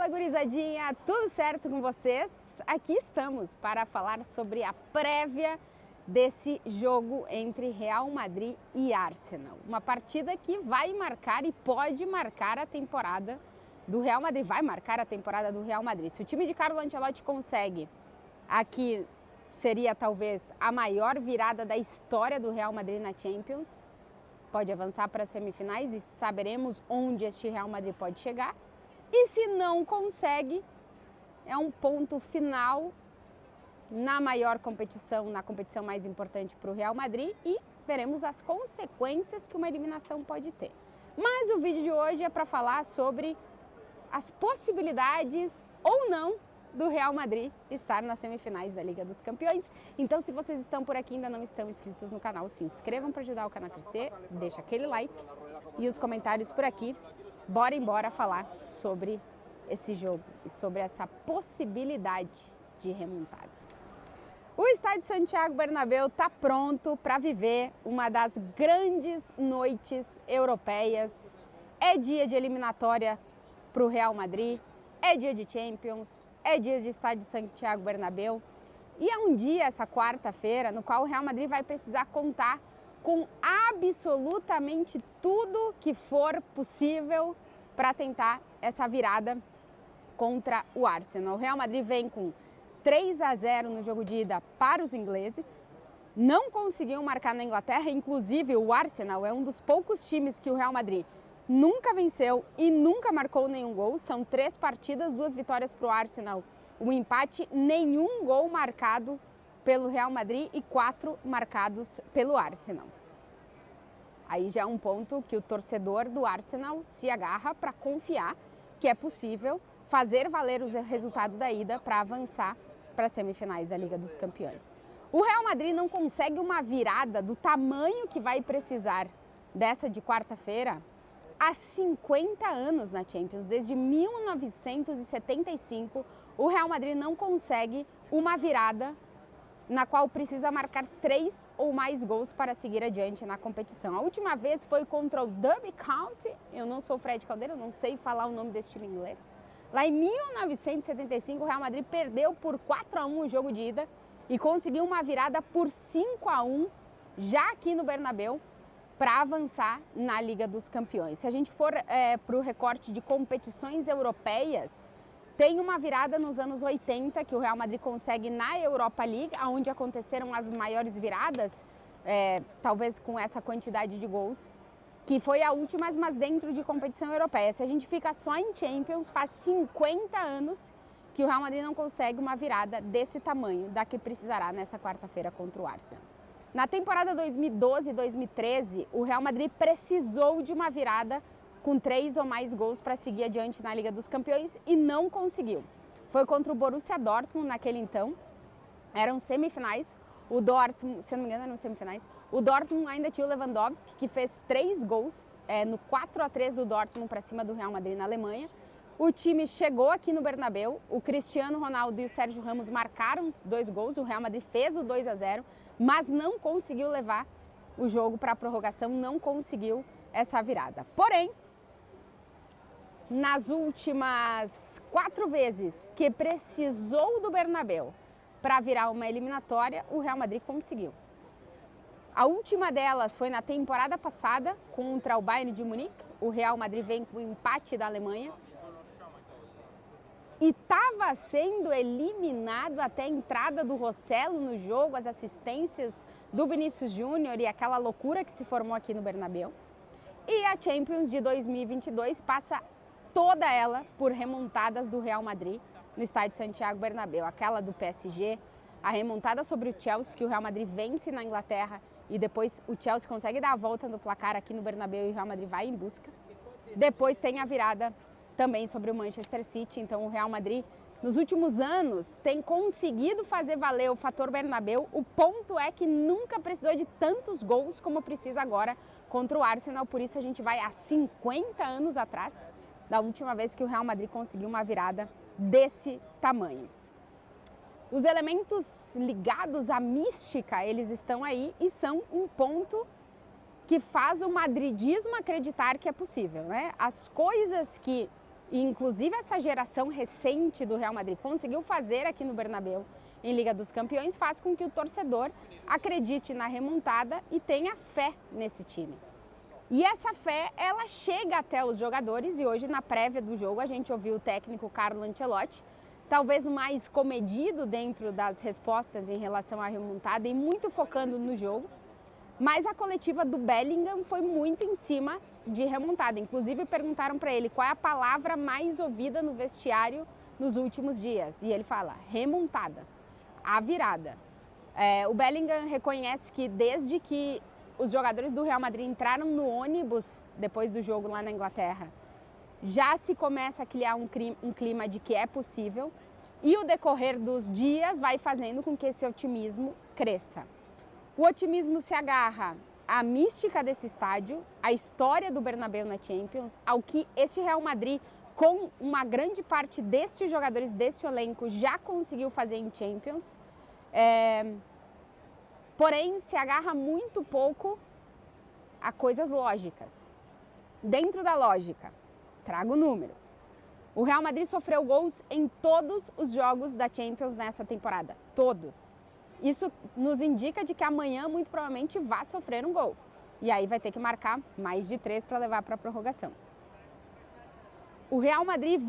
Fala, gurizadinha, tudo certo com vocês? Aqui estamos para falar sobre a prévia desse jogo entre Real Madrid e Arsenal. Uma partida que vai marcar e pode marcar a temporada do Real Madrid, vai marcar a temporada do Real Madrid. Se o time de Carlo Ancelotti consegue, aqui seria talvez a maior virada da história do Real Madrid na Champions, pode avançar para as semifinais e saberemos onde este Real Madrid pode chegar. E se não consegue, é um ponto final na maior competição, na competição mais importante para o Real Madrid, e veremos as consequências que uma eliminação pode ter. Mas o vídeo de hoje é para falar sobre as possibilidades ou não do Real Madrid estar nas semifinais da Liga dos Campeões. Então, se vocês estão por aqui e ainda não estão inscritos no canal, se inscrevam para ajudar o canal a crescer, deixa aquele like e os comentários por aqui. Bora falar sobre esse jogo e sobre essa possibilidade de remontada. O estádio Santiago Bernabéu está pronto para viver uma das grandes noites europeias. É dia de eliminatória para o Real Madrid, é dia de Champions, é dia de estádio Santiago Bernabéu. E é um dia, essa quarta-feira, no qual o Real Madrid vai precisar contar com absolutamente tudo que for possível para tentar essa virada contra o Arsenal. O Real Madrid vem com 3-0 no jogo de ida para os ingleses, não conseguiu marcar na Inglaterra, inclusive o Arsenal é um dos poucos times que o Real Madrid nunca venceu e nunca marcou nenhum gol. São 3 partidas, 2 vitórias para o Arsenal, um empate, nenhum gol marcado pelo Real Madrid e 4 marcados pelo Arsenal. Aí já é um ponto que o torcedor do Arsenal se agarra para confiar que é possível fazer valer o resultado da ida para avançar para as semifinais da Liga dos Campeões. O Real Madrid não consegue uma virada do tamanho que vai precisar dessa de quarta-feira há 50 anos na Champions. Desde 1975, o Real Madrid não consegue uma virada na qual precisa marcar 3 ou mais gols para seguir adiante na competição. A última vez foi contra o Derby County, eu não sou o Fred Caldeira, não sei falar o nome desse time em inglês. Lá em 1975, o Real Madrid perdeu por 4-1 o jogo de ida e conseguiu uma virada por 5-1 já aqui no Bernabéu para avançar na Liga dos Campeões. Se a gente for para o recorte de competições europeias, tem uma virada nos anos 80 que o Real Madrid consegue na Europa League, onde aconteceram as maiores viradas, talvez com essa quantidade de gols, que foi a última, mas dentro de competição europeia. Se a gente fica só em Champions, faz 50 anos que o Real Madrid não consegue uma virada desse tamanho, da que precisará nessa quarta-feira contra o Arsenal. Na temporada 2012 e 2013, o Real Madrid precisou de uma virada com 3 ou mais gols para seguir adiante na Liga dos Campeões e não conseguiu. Foi contra o Borussia Dortmund naquele então, eram semifinais, o Dortmund, se não me engano eram semifinais, o Dortmund ainda tinha o Lewandowski, que fez 3 gols no 4-3 do Dortmund para cima do Real Madrid na Alemanha. O time chegou aqui no Bernabéu, o Cristiano Ronaldo e o Sérgio Ramos marcaram 2 gols, o Real Madrid fez o 2-0, mas não conseguiu levar o jogo para a prorrogação, não conseguiu essa virada. Porém, nas últimas 4 vezes que precisou do Bernabéu para virar uma eliminatória, o Real Madrid conseguiu. A última delas foi na temporada passada contra o Bayern de Munique. O Real Madrid vem com o empate da Alemanha e estava sendo eliminado até a entrada do Rossello no jogo, as assistências do Vinícius Júnior e aquela loucura que se formou aqui no Bernabéu. E a Champions de 2022 passa toda ela por remontadas do Real Madrid no estádio Santiago Bernabéu. Aquela do PSG, a remontada sobre o Chelsea, que o Real Madrid vence na Inglaterra e depois o Chelsea consegue dar a volta no placar aqui no Bernabéu e o Real Madrid vai em busca. Depois tem a virada também sobre o Manchester City. Então o Real Madrid nos últimos anos tem conseguido fazer valer o fator Bernabéu. O ponto é que nunca precisou de tantos gols como precisa agora contra o Arsenal. Por isso a gente vai há 50 anos atrás da última vez que o Real Madrid conseguiu uma virada desse tamanho. Os elementos ligados à mística, eles estão aí e são um ponto que faz o madridismo acreditar que é possível, né? As coisas que e inclusive essa geração recente do Real Madrid conseguiu fazer aqui no Bernabéu em Liga dos Campeões, faz com que o torcedor acredite na remontada e tenha fé nesse time. E essa fé, ela chega até os jogadores, e hoje na prévia do jogo a gente ouviu o técnico Carlo Ancelotti, talvez mais comedido dentro das respostas em relação à remontada e muito focando no jogo, mas a coletiva do Bellingham foi muito em cima de remontada. Inclusive perguntaram para ele qual é a palavra mais ouvida no vestiário nos últimos dias, e ele fala remontada, a virada. O Bellingham reconhece que desde que os jogadores do Real Madrid entraram no ônibus depois do jogo lá na Inglaterra, já se começa a criar um clima de que é possível, e o decorrer dos dias vai fazendo com que esse otimismo cresça. O otimismo se agarra à mística desse estádio, à história do Bernabéu na Champions, ao que este Real Madrid, com uma grande parte destes jogadores, desse elenco, já conseguiu fazer em Champions. Porém, se agarra muito pouco a coisas lógicas. Dentro da lógica, trago números. O Real Madrid sofreu gols em todos os jogos da Champions nessa temporada. Todos. Isso nos indica de que amanhã, muito provavelmente, vai sofrer um gol. E aí vai ter que marcar mais de 3 para levar para a prorrogação. O Real Madrid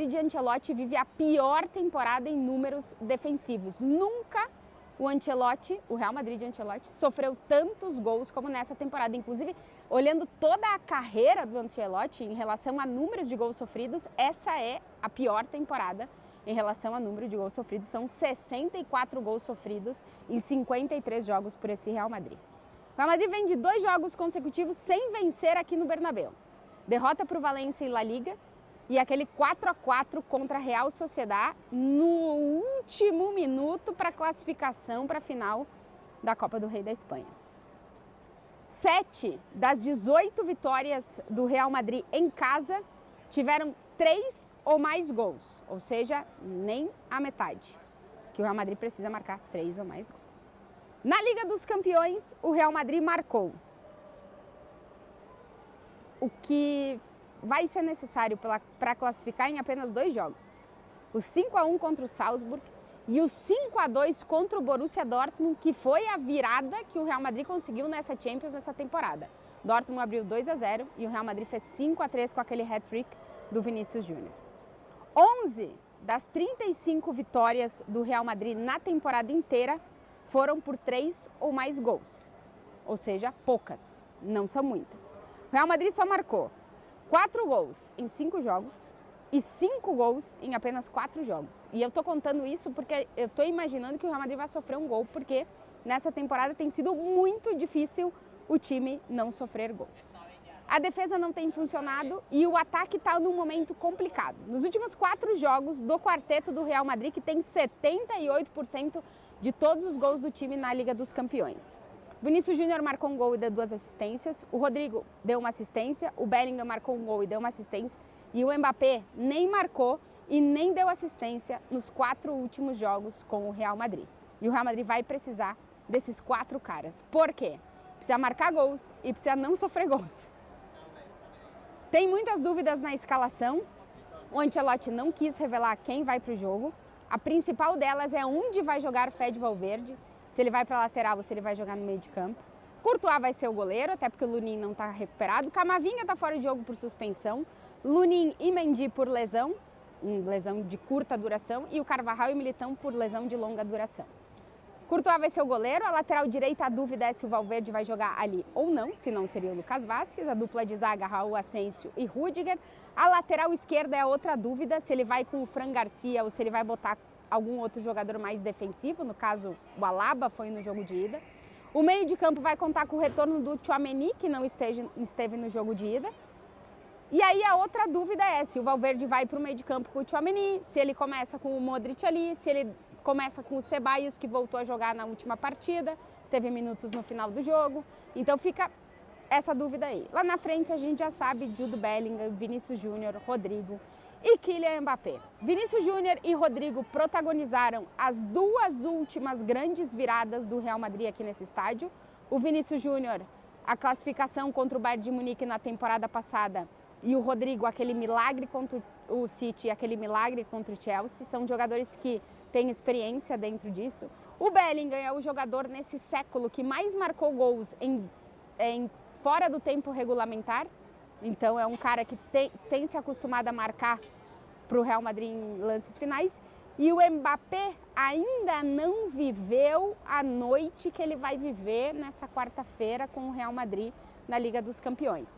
de Ancelotti vive a pior temporada em números defensivos. Nunca o Real Madrid de Ancelotti sofreu tantos gols como nessa temporada. Inclusive, olhando toda a carreira do Ancelotti em relação a números de gols sofridos, essa é a pior temporada em relação a número de gols sofridos. São 64 gols sofridos em 53 jogos por esse Real Madrid. O Real Madrid vem de 2 jogos consecutivos sem vencer aqui no Bernabéu. Derrota para o Valência em La Liga e aquele 4-4 contra a Real Sociedad no último minuto para a classificação para a final da Copa do Rei da Espanha. 7 das 18 vitórias do Real Madrid em casa tiveram 3 ou mais gols, ou seja, nem a metade, que o Real Madrid precisa marcar 3 ou mais gols. Na Liga dos Campeões, o Real Madrid marcou o que vai ser necessário para classificar em apenas 2 jogos. O 5-1 contra o Salzburg e o 5-2 contra o Borussia Dortmund, que foi a virada que o Real Madrid conseguiu nessa Champions nessa temporada. Dortmund abriu 2-0 e o Real Madrid fez 5-3 com aquele hat-trick do Vinícius Júnior. 11 das 35 vitórias do Real Madrid na temporada inteira foram por 3 ou mais gols. Ou seja, poucas, não são muitas. O Real Madrid só marcou 4 gols em 5 jogos e 5 gols em apenas 4 jogos. E eu tô contando isso porque eu tô imaginando que o Real Madrid vai sofrer um gol, porque nessa temporada tem sido muito difícil o time não sofrer gols. A defesa não tem funcionado e o ataque está num momento complicado. Nos últimos 4 jogos do quarteto do Real Madrid, que tem 78% de todos os gols do time na Liga dos Campeões. Vinícius Júnior marcou um gol e deu 2 assistências, o Rodrigo deu uma assistência, o Bellingham marcou um gol e deu uma assistência, e o Mbappé nem marcou e nem deu assistência nos 4 últimos jogos com o Real Madrid. E o Real Madrid vai precisar desses 4 caras. Por quê? Precisa marcar gols e precisa não sofrer gols. Tem muitas dúvidas na escalação. O Ancelotti não quis revelar quem vai para o jogo. A principal delas é onde vai jogar Fede Valverde, se ele vai para a lateral ou se ele vai jogar no meio de campo. Courtois vai ser o goleiro, até porque o Lunin não está recuperado. Camavinga está fora de jogo por suspensão. Lunin e Mendy por lesão de curta duração. E o Carvajal e o Militão por lesão de longa duração. Courtois vai ser o goleiro. A lateral direita, a dúvida é se o Valverde vai jogar ali ou não, se não seria o Lucas Vázquez. A dupla de zaga, Raul Asensio e Rüdiger. A lateral esquerda é outra dúvida, se ele vai com o Fran Garcia ou se ele vai botar algum outro jogador mais defensivo, no caso o Alaba foi no jogo de ida. O meio de campo vai contar com o retorno do Tchouaméni, que não esteve no jogo de ida. E aí a outra dúvida é se o Valverde vai para o meio de campo com o Tchouaméni, se ele começa com o Modric ali, se ele começa com o Ceballos, que voltou a jogar na última partida, teve minutos no final do jogo. Então fica essa dúvida aí. Lá na frente a gente já sabe Jude Bellingham, Vinícius Júnior, Rodrigo e Kylian Mbappé. Vinícius Júnior e Rodrigo protagonizaram as 2 últimas grandes viradas do Real Madrid aqui nesse estádio. O Vinícius Júnior, a classificação contra o Bayern de Munique na temporada passada, e o Rodrigo, aquele milagre contra o City e aquele milagre contra o Chelsea, são jogadores que têm experiência dentro disso. O Bellingham é o jogador nesse século que mais marcou gols fora do tempo regulamentar, então é um cara que tem se acostumado a marcar para o Real Madrid em lances finais. E o Mbappé ainda não viveu a noite que ele vai viver nessa quarta-feira com o Real Madrid na Liga dos Campeões.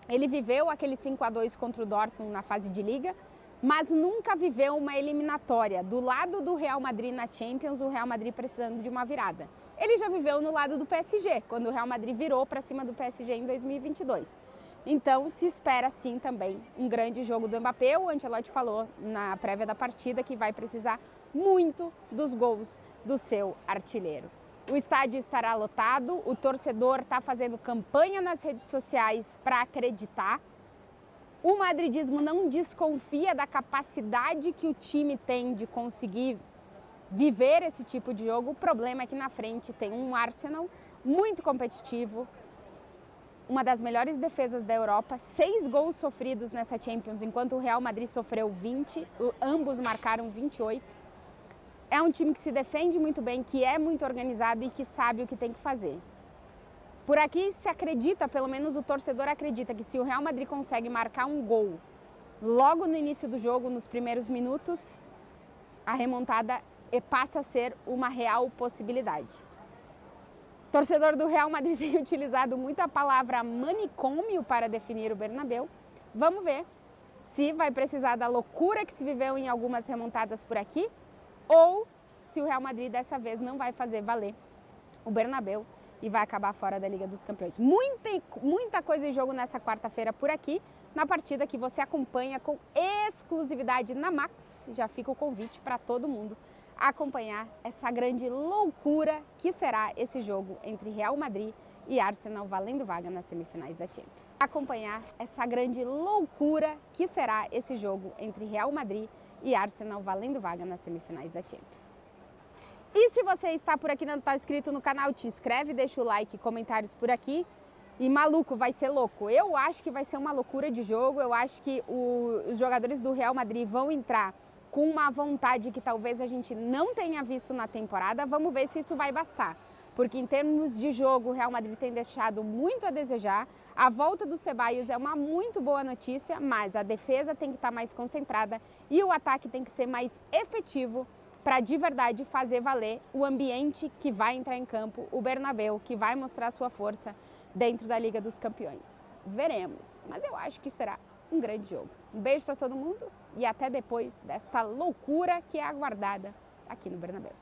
Ele viveu aquele 5-2 contra o Dortmund na fase de Liga, mas nunca viveu uma eliminatória do lado do Real Madrid na Champions, o Real Madrid precisando de uma virada. Ele já viveu no lado do PSG, quando o Real Madrid virou para cima do PSG em 2022. Então, se espera sim também um grande jogo do Mbappé. O Ancelotti falou na prévia da partida que vai precisar muito dos gols do seu artilheiro. O estádio estará lotado, o torcedor está fazendo campanha nas redes sociais para acreditar. O madridismo não desconfia da capacidade que o time tem de conseguir viver esse tipo de jogo. O problema é que na frente tem um Arsenal muito competitivo, uma das melhores defesas da Europa, 6 gols sofridos nessa Champions, enquanto o Real Madrid sofreu 20, ambos marcaram 28. É um time que se defende muito bem, que é muito organizado e que sabe o que tem que fazer. Por aqui se acredita, pelo menos o torcedor acredita, que se o Real Madrid consegue marcar um gol logo no início do jogo, nos primeiros minutos, a remontada passa a ser uma real possibilidade. O torcedor do Real Madrid tem utilizado muito a palavra manicômio para definir o Bernabéu. Vamos ver se vai precisar da loucura que se viveu em algumas remontadas por aqui ou se o Real Madrid dessa vez não vai fazer valer o Bernabéu e vai acabar fora da Liga dos Campeões. Muita coisa em jogo nessa quarta-feira por aqui, na partida que você acompanha com exclusividade na Max. Já fica o convite para todo mundo acompanhar essa grande loucura que será esse jogo entre Real Madrid e Arsenal, valendo vaga nas semifinais da Champions. Acompanhar essa grande loucura que será esse jogo entre Real Madrid e Arsenal, valendo vaga nas semifinais da Champions. E se você está por aqui e não está inscrito no canal, te inscreve, deixa o like, comentários por aqui. E maluco, vai ser louco. Eu acho que vai ser uma loucura de jogo, eu acho que os jogadores do Real Madrid vão entrar com uma vontade que talvez a gente não tenha visto na temporada. Vamos ver se isso vai bastar, porque em termos de jogo o Real Madrid tem deixado muito a desejar. A volta do Ceballos é uma muito boa notícia, mas a defesa tem que estar mais concentrada e o ataque tem que ser mais efetivo para de verdade fazer valer o ambiente que vai entrar em campo, o Bernabéu, que vai mostrar sua força dentro da Liga dos Campeões. Veremos, mas eu acho que será um grande jogo. Um beijo para todo mundo e até depois desta loucura que é aguardada aqui no Bernabéu.